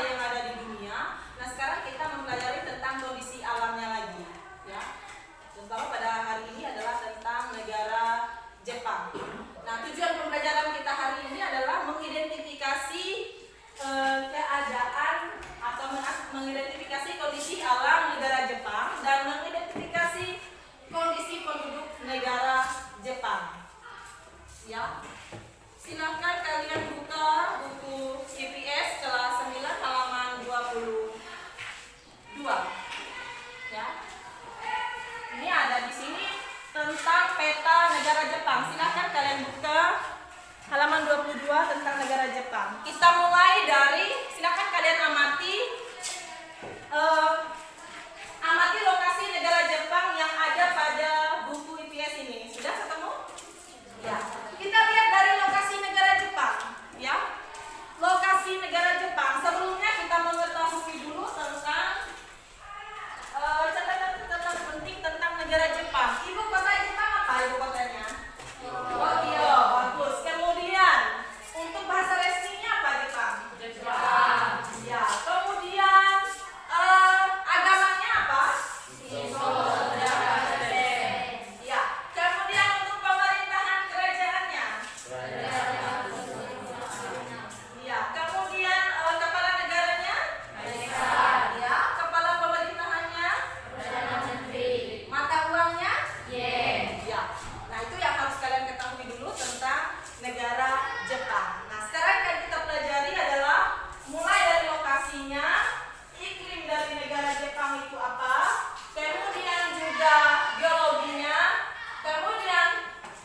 yang ada di dunia. Nah, sekarang kita mempelajari tentang kondisi alamnya lagi, ya. Terutama pada hari ini adalah tentang negara Jepang. Nah, tujuan pembelajaran kita hari ini adalah mengidentifikasi keadaan atau mengidentifikasi kondisi alam negara Jepang dan mengidentifikasi kondisi penduduk negara Jepang. Ya. Silakan kalian buka buku IPS kelas 9 halaman 22. Ya. Ini ada di sini tentang peta negara Jepang. Silakan kalian buka halaman 22 tentang negara Jepang. Kita mulai dari, silakan kalian amati lokasi negara Jepang yang ada pada buku IPS ini. Sudah ketemu? Ya. Kita lihat dari lokasi negara Jepang, ya. Lokasi negara Jepang. Sebelumnya kita mengetahui dulu tentang catatan penting tentang negara Jepang. Ibu kota Jepang apa ibu kotanya? Tokyo. Bagus. Kemudian untuk bahasa resminya apa Jepang? Jepang. Ya. Kemudian agamanya apa? Islam. Ya. Kemudian untuk pemerintahan kerajaannya? Ya. Kemudian kepala negaranya? Kaisar. Ya. Kepala pemerintahannya? Perdana Menteri. Mata uangnya? Yen. Ya. Nah, itu yang harus kalian ketahui dulu tentang negara Jepang. Nah, sekarang yang kita pelajari adalah mulai dari lokasinya, iklim dari negara Jepang itu apa, kemudian juga geologinya, kemudian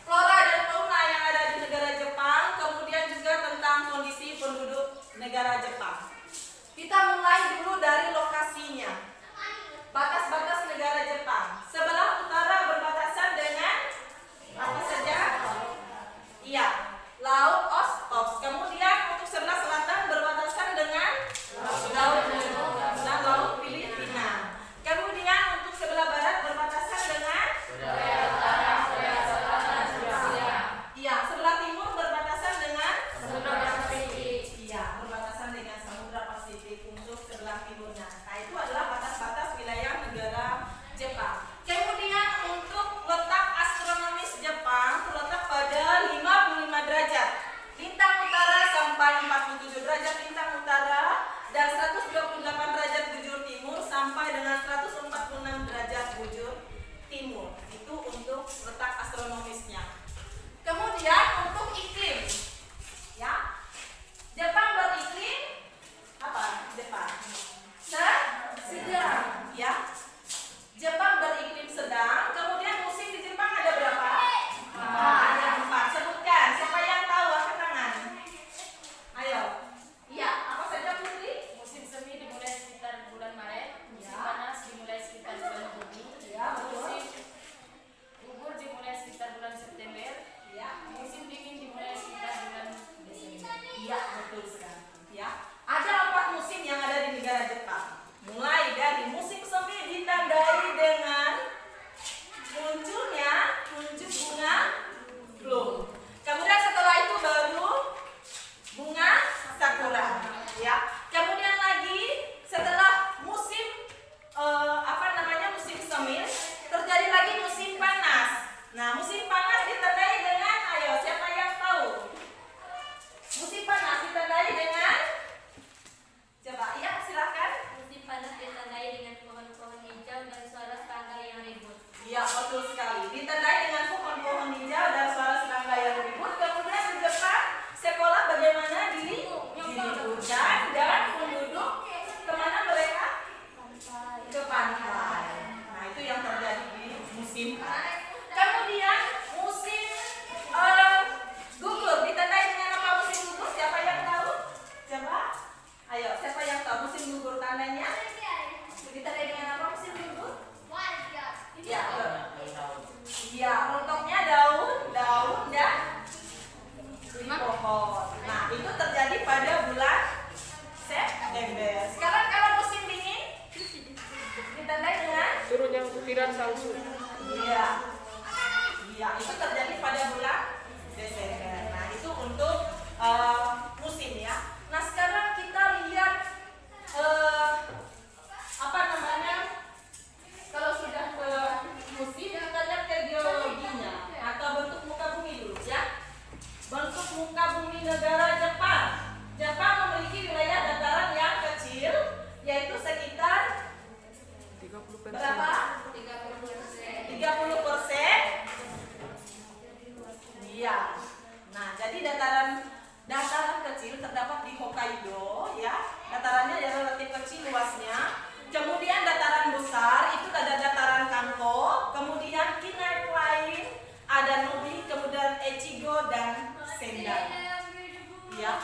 flora dan fauna yang ada di negara Jepang, kemudian juga tentang kondisi penduduk negara Jepang. Kita mulai dulu dari lokasinya. Batas-batas negara Jepang. Sebelah utara berbatasan dengan apa saja? Iya, Laut Okhotsk. Kemudian untuk sebelah selatan berbatasan dengan Laut Biru dan Laut Filipina. Kemudian untuk sebelah barat berbatasan dengan Iya, sebelah timur berbatasan dengan Samudra Pasifik. Iya, berbatasan dengan Samudra Pasifik untuk sebelah timurnya. Nah, itu adalah batas-batas wilayah negara Jepang. Kemudian untuk letak astronomis Jepang terletak pada 55 derajat lintang utara sampai 47 derajat lintang utara dan 128 derajat bujur timur sampai dengan 146 derajat bujur timur. Itu untuk letak astronomisnya. Kemudian untuk iklim, ya, Jepang beriklim apa? Jepang sedang, ya. Jepang beriklim sedang. Kemudian musim di Jepang ada berapa? Ada 4. Sebutkan. Siapa yang tahu? Angkat tangan. Ayo. Iya. Apa saja Putri? Musim semi dimulai sekitar bulan Maret, musim Ya. panas dimulai sekitar bulan Juni, Ya, betul. musim gugur dimulai sekitar bulan September, Ya. musim dingin dimulai sekitar bulan Desember. Iya, betul sekali. Ya. Ada 4 musim yang ada di negara Jepang. Mulai dari musim semi ditandai dengan munculnya kuncup bunga bloom. Kemudian setelah itu baru bunga sakura, ya. Kemudian lagi setelah musim musim semi terjadi lagi musim panas. Nah, musim panas ditandai dengan, ayo siapa yang tahu? Musim panas ditandai dengan, coba, iya silakan. Musim panas ditandai dengan pohon-pohon hijau dan suara serangga yang ribut. Iya, betul sekali. Ditandai dengan pohon-pohon hijau dan suara serangga yang ribut. Kemudian di Jepang, sekolah bagaimana diliburkan dan penduduk kemana mereka? Ke pantai. Nah, itu yang terjadi di musim panas. Kemudian musim gugur ditandai dengan apa musim gugur? Siapa yang tahu? Coba. Ayo, siapa yang tahu musim gugur tandanya? Ditandai dengan apa musim gugur? Ya, iya, rontoknya daun dan pohon. Nah, itu terjadi pada bulan September. Sekarang kalau musim dingin ditandai dengan turunnya butiran salju. Iya. Iya, itu terjadi pada bulan Desember. Nah, itu untuk musim ya. Nah, sekarang kita lihat kecil luasnya. Kemudian dataran besar itu ada dataran Kanto, kemudian Kinai Plain, ada Nubi, kemudian Echigo dan Sendai. Ya.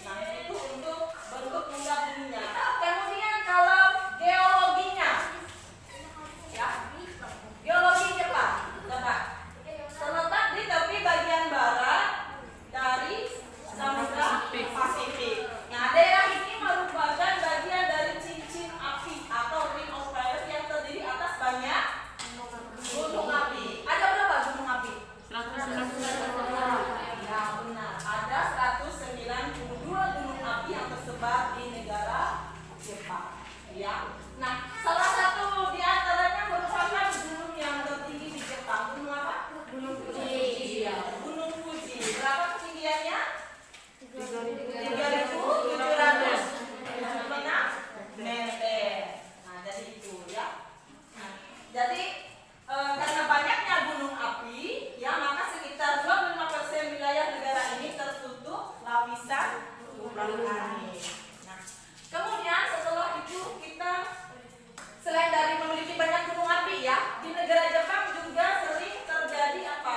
Nah, itu untuk bentuk muka buminya. Kemudian kalau geologinya, ya, geologi Jepang, coba terletak di tepi bagian barat dari Samudra Pasifik. Nah, daerah ini merupakan bagian dari cincin api atau ring of fire yang terdiri atas banyak gunung api. Ada berapa gunung api? 192. Ya, benar. Ada 192 gunung api yang tersebar di negara Jepang. Ya. Nah, salah satu di antaranya merupakan gunung yang tertinggi di Jepang. Gunung apa? Gunung Fuji. Ya, Gunung Fuji. Berapa ketinggiannya? 3.776 meter. Nah, jadi itu ya. Nah, jadi karena banyaknya gunung api, ya maka sekitar 25% wilayah negara ini tertutup lapisan vulkanik. Nah, kemudian setelah itu kita selain dari memiliki banyak gunung api ya, di negara Jepang juga sering terjadi apa?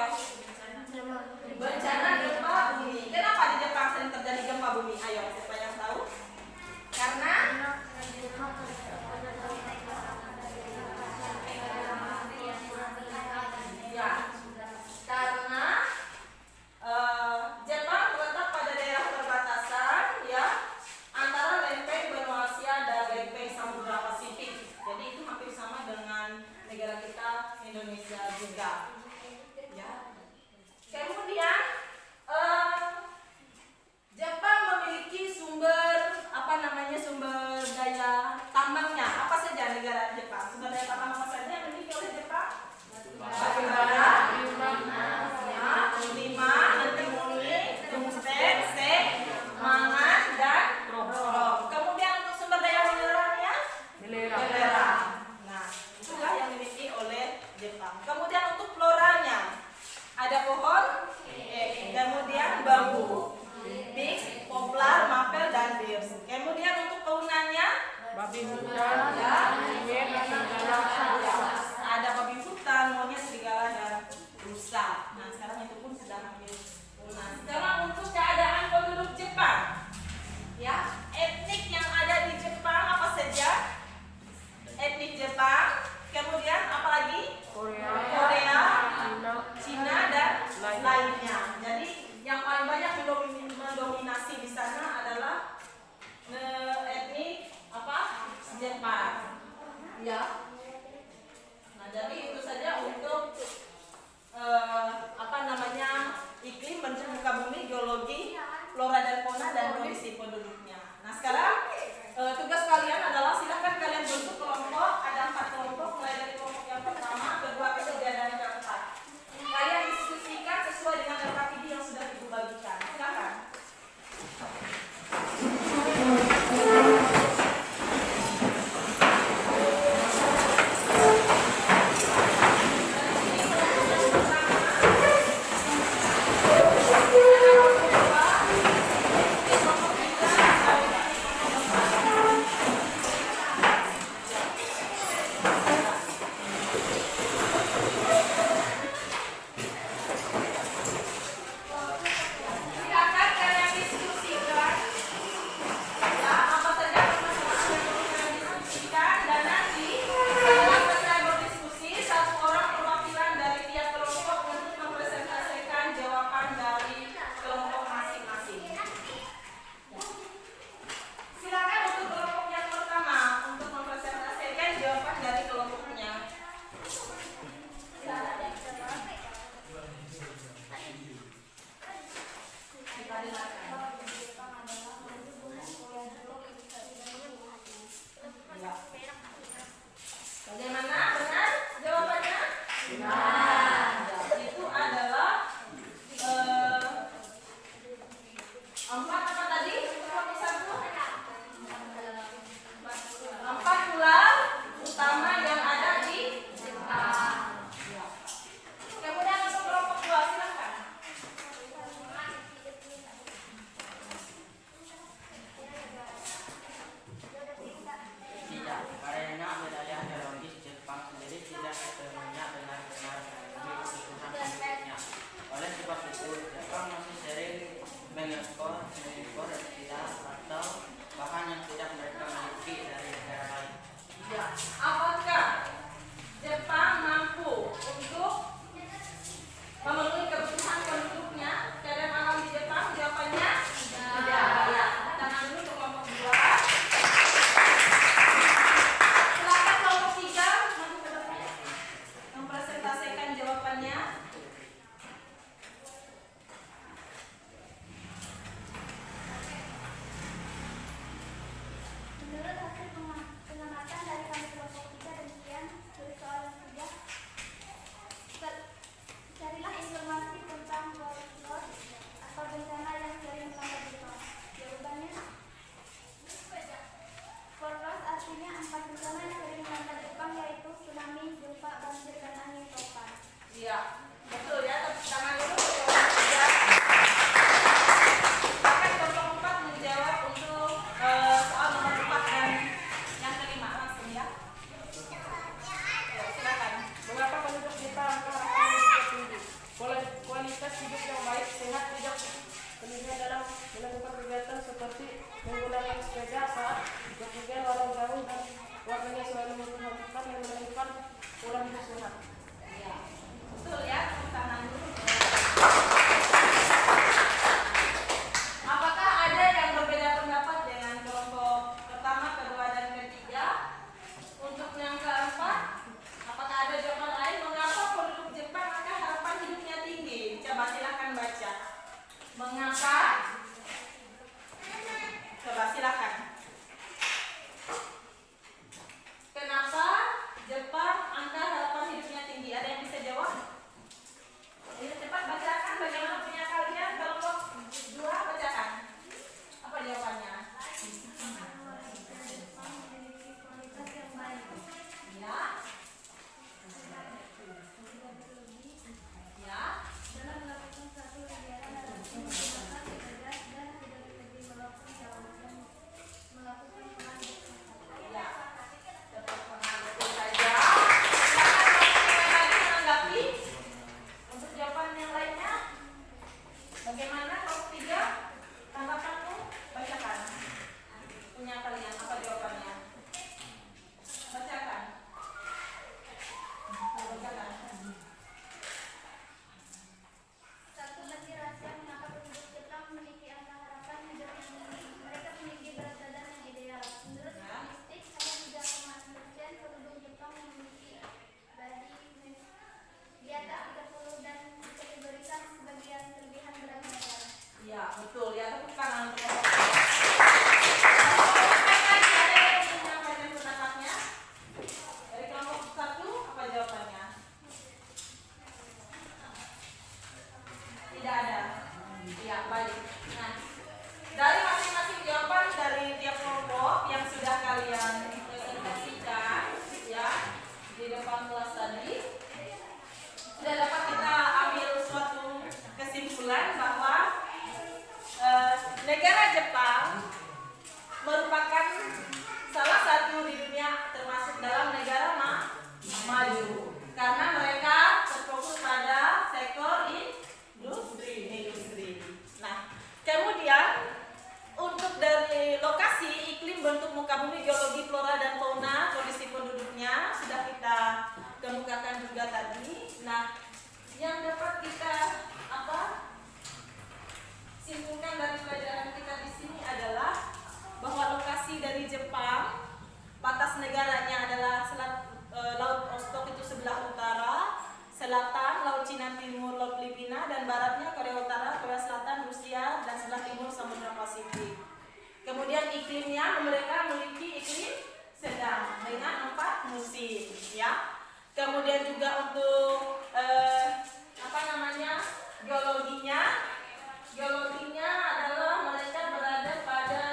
Bencana gempa bumi. Kenapa di Jepang sering terjadi gempa bumi? Ayo, siapa yang tahu? Karena ya, karena Jepang terletak pada daerah perbatasan ya antara lempeng benua Asia dan lempeng Samudra Pasifik. Jadi itu hampir sama dengan negara kita Indonesia juga. Ya. Kemudian Jepang memiliki sumber sumber daya tambangnya. Apa saja negara Jepang? Sumber daya tambang apa saja yang dimiliki oleh Jepang? Batu bara, timah, antimoni, tungsten, mangan, dan krom. Kemudian untuk sumber daya mineralnya? Belerang. Nah, itulah yang dimiliki oleh Jepang. Kemudian untuk floranya ada pohon, kemudian bambu, big, poplar, mapel, dan birs. Kemudian untuk keunannya babi hutan, monyet, serigala, ada babi hutan, monyet, serigala, dan rusa. Nah, sekarang itu pun sudah hampir punah. Sekarang untuk keadaan penduduk Jepang, ya, etnik yang ada di Jepang apa saja? Etnik Jepang, kemudian apa lagi? Korea, Cina, dan lainnya. Jadi yang paling banyak mendominasi di sana adalah etnik apa? Jepang. Ya. Nah, jadi itu saja untuk iklim, bentuk muka bumi, geologi, flora dan fauna, dan kondisi penduduknya. Nah, sekarang tugas kalian adalah silakan kalian bentuk kelompok. Ada 4 kelompok, mulai dari kelompok yang pertama, kedua, ketiga, dan keempat. Kalian diskusikan sesuai dengan RKPD yang sudah ibu bagikan. Silakan. lokasinya 4 bencana yang sering melanda Jepang, yaitu tsunami, gempa, banjir, dan angin topan. Iya, betul ya. Tepuk tangan dulu. Ya. Silakan kelompok 4 menjawab untuk soal nomor 4 dan yang kelima langsung ya. Ya, silakan. Mengapa penduduk Jepang harapan hidup tinggi? Kualitas hidup yang baik, sehat, tidak pendidikan dalam melakukan kegiatan seperti menggunakan sepeda saat bepergian walau jauh dan warganya selalu memperhatikan dan melakukan pola hidup sehat. Iya, betul ya. Tepuk tangan dulu. Apakah ada yang berbeda pendapat dengan kelompok pertama, kedua, dan ketiga? Untuk yang keempat, apakah ada jawaban lain? Mengapa penduduk Jepang akan harapan hidupnya tinggi? Coba silakan baca. Mengapa? Coba silakan. Kenapa Jepang angka harapan hidupnya tinggi? Ada yang bisa jawab? Ayo cepat bacakan bagaimana punya kalian. Kelompok 2 bacakan. Apa jawabannya? Jepang memiliki kualitas yang baik. Ya. Ya. Dalam melakukan suatu kegiatan dalam menggunakan sepeda dan tidak lebih walaupun jauh dan melakukan peran bersama. Ya. Cepat mengambil saja. Silakan lagi menanggapi. Untuk jawaban yang lainnya, bagaimana kelompok 3? Tanggapanmu? Bacakan. Punya kalian apa jawabannya? Bacakan. Bacakan. Satu lagi rahasia mengapa penduduk Jepang memiliki angka harapan hidup yang tinggi. Mereka memiliki berat badan yang ideal. Menurut statistik, hanya 3,6% penduduk Jepang memiliki body mass di atas 30 dan dikategorikan sebagai kelebihan berat badan. Iya, betul ya. Tepuk tangan untuk kelompok 1. Ada yang ingin menyampaikan pendapatnya? Dari kelompok 1, apa jawabannya? Tidak ada. Iya, baik. Nah, dari masing-masing jawaban dari tiap kelompok yang sudah kalian presentasikan ya di depan kelas tadi, sudah dapat kita ambil suatu kesimpulan bahwa negara Jepang merupakan salah satu di dunia termasuk dalam negara maju karena mereka terfokus pada sektor industri. Nah, kemudian untuk dari lokasi, iklim, bentuk muka bumi, geologi, flora dan fauna, kondisi penduduknya sudah kita kemukakan juga tadi. Nah, yang dapat kita simpulkan dari pelajaran kita di sini adalah bahwa lokasi dari Jepang, batas negaranya adalah Laut Ostok itu sebelah utara, selatan Laut Cina Timur, Laut Filipina, dan baratnya Korea Utara, Korea Selatan, Rusia, dan sebelah timur Samudra Pasifik. Kemudian iklimnya mereka memiliki iklim sedang dengan 4 musim, ya. Kemudian juga untuk geologinya adalah mereka berada pada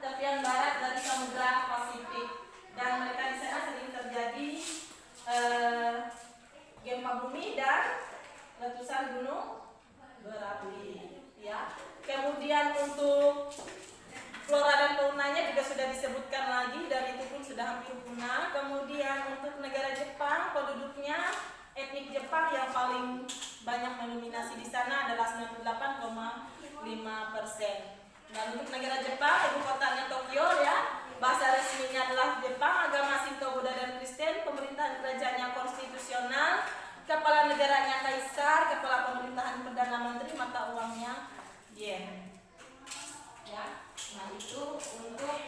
tepian barat dari Samudra Pasifik dan mereka di sana sering terjadi gempa bumi dan letusan gunung berapi, ya. Kemudian untuk flora dan faunanya juga sudah disebutkan lagi dan itu pun sudah hampir punah. Kemudian untuk negara Jepang, penduduknya etnik Jepang yang paling banyak mendominasi di sana adalah 98,5%. Dan untuk negara Jepang, ibu kotanya Tokyo ya, bahasa resminya adalah Jepang, agama Shinto, Buddha dan Kristen, pemerintahan kerajaannya konstitusional, kepala negaranya kaisar, kepala pemerintahan perdana menteri, mata uangnya yen. Ya, nah itu untuk